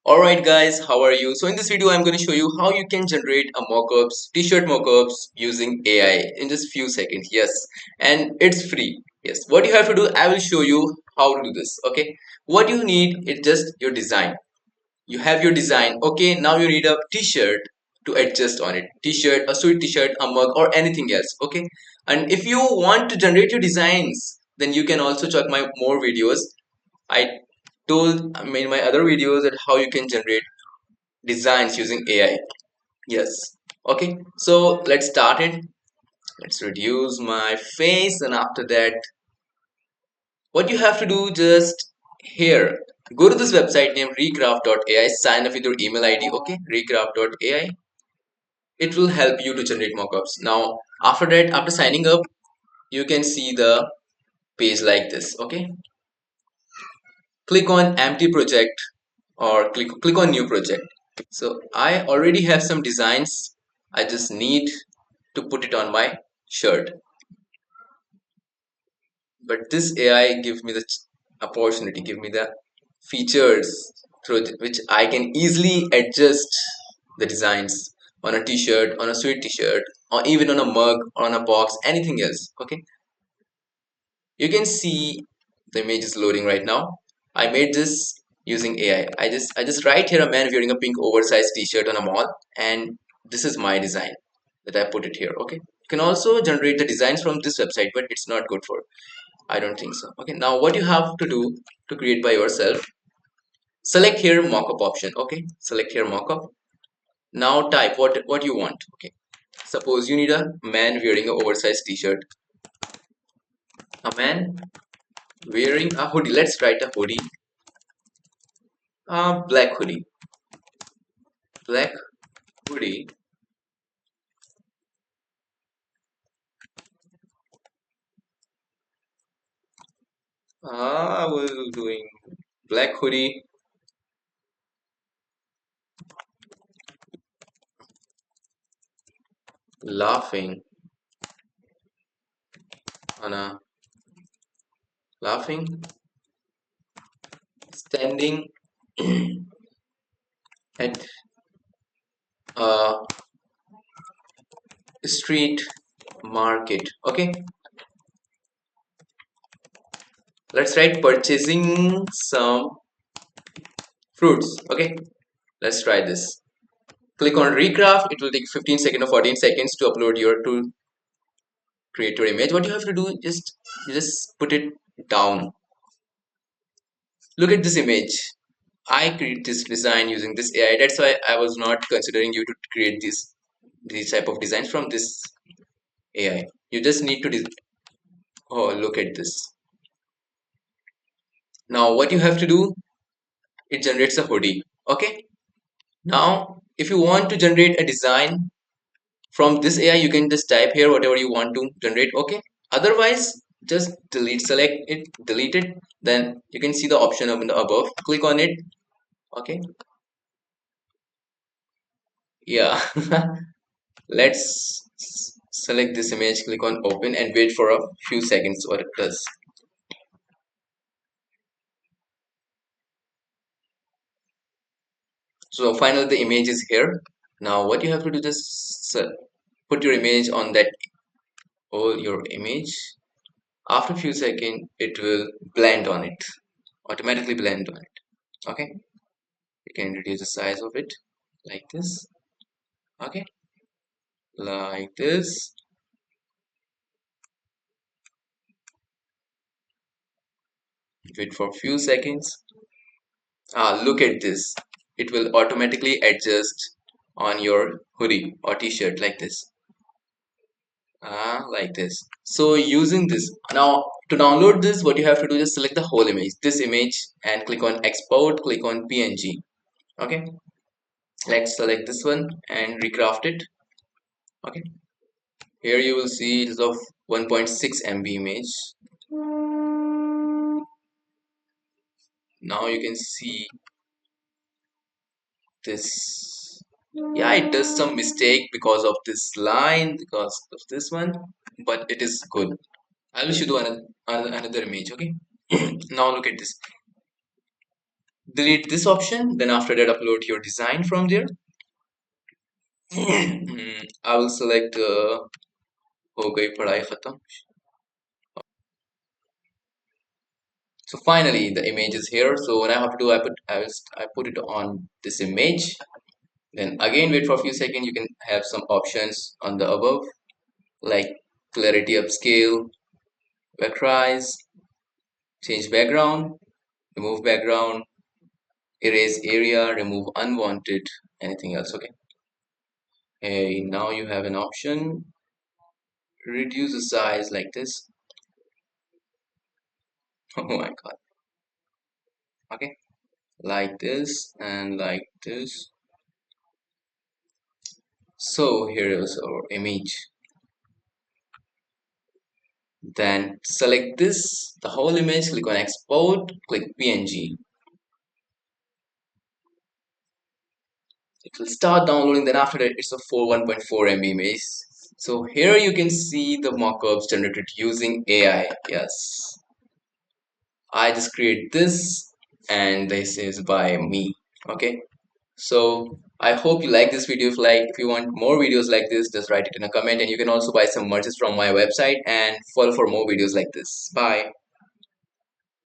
Alright guys, how are you? So in this video I'm going to show you how you can generate a mockups, t-shirt mockups using AI in just few seconds. Yes, and it's free. Yes, what you have to do, I will show you how to do this. Okay, what you need is just your design. You have your design. Okay, now you need a t-shirt to adjust on it. T-shirt, a sweet t-shirt, a mug or anything else. Okay, and if you want to generate your designs, then you can also check my more videos. I told in my other videos that how you can generate designs using AI. Yes. Okay. So let's start it. Let's reduce my face, and after that, what you have to do just here. Go to this website named recraft.ai. Sign up with your email ID. Okay, recraft.ai. It will help you to generate mockups. Now, after that, after signing up, you can see the page like this. Okay, click on empty project or click on new project. So I already have some designs. I just need to put it on my shirt, but this AI gives me the opportunity, give me the features through which I can easily adjust the designs on a t-shirt, on a sweet t-shirt, or even on a mug or on a box, anything else. Okay, you can see the image is loading right now. I made this using AI. I just write here a man wearing a pink oversized t-shirt on a mall, and this is my design that I put it here. Okay, you can also generate the designs from this website, but it's not good for, I don't think so. Okay, now what you have to do to create by yourself, select here mockup option. Okay, select here mockup. Now type what you want. Okay, suppose you need a man wearing a oversized t-shirt, a man wearing a hoodie. Let's write a hoodie, black hoodie, black hoodie. I was doing black hoodie, laughing on a laughing, standing at a street market. Okay, let's write purchasing some fruits. Okay, let's try this. Click on recraft. It will take 15 seconds or 14 seconds to upload your to create your image. What you have to do, just put it down. Look at this image. I create this design using this AI. That's why I was not considering you to create these type of designs from this AI. You just need to oh, look at this. Now what you have to do, it generates a hoodie. Okay, now if you want to generate a design from this AI, you can just type here whatever you want to generate. Okay, otherwise just select it, delete it. Then you can see the option up in the above, click on it. Okay, yeah. Let's select this image, click on open and wait for a few seconds what it does. So finally the image is here. Now what you have to do, just put your image on that, or your image. After a few seconds it will blend on it, automatically blend on it. Okay, you can reduce the size of it like this. Okay, like this. Wait for a few seconds. Look at this, it will automatically adjust on your hoodie or t-shirt like this. Like this. So using this, now to download this, what you have to do is select the whole image, this image, and click on export, click on PNG. Okay, let's select this one and recraft it. Okay, here you will see it is of 1.6 MB image. Now you can see this. Yeah, it does some mistake because of this line, because of this one, but it is good. I will show you another image. Okay, now look at this. delete this option, then after that upload your design from there. I will select हो गई पढ़ाई खत्म. So finally the image is here. So what I have to do, I put it on this image, then again wait for a few seconds. You can have some options on the above like clarity upscale, vectorize, change background, remove background, erase area, remove unwanted, anything else. Okay, hey, now you have an option, reduce the size like this. Oh my god. Okay, like this and like this. So here is our image. Then select this, the whole image, click on export, click PNG. It will start downloading, then after that it's a 1.4 MB image. So here you can see the mockups generated using AI. Yes, I just create this and this is by me. Okay, so I hope you like this video. If you want more videos like this, just write it in a comment, and you can also buy some merches from my website and follow for more videos like this. Bye.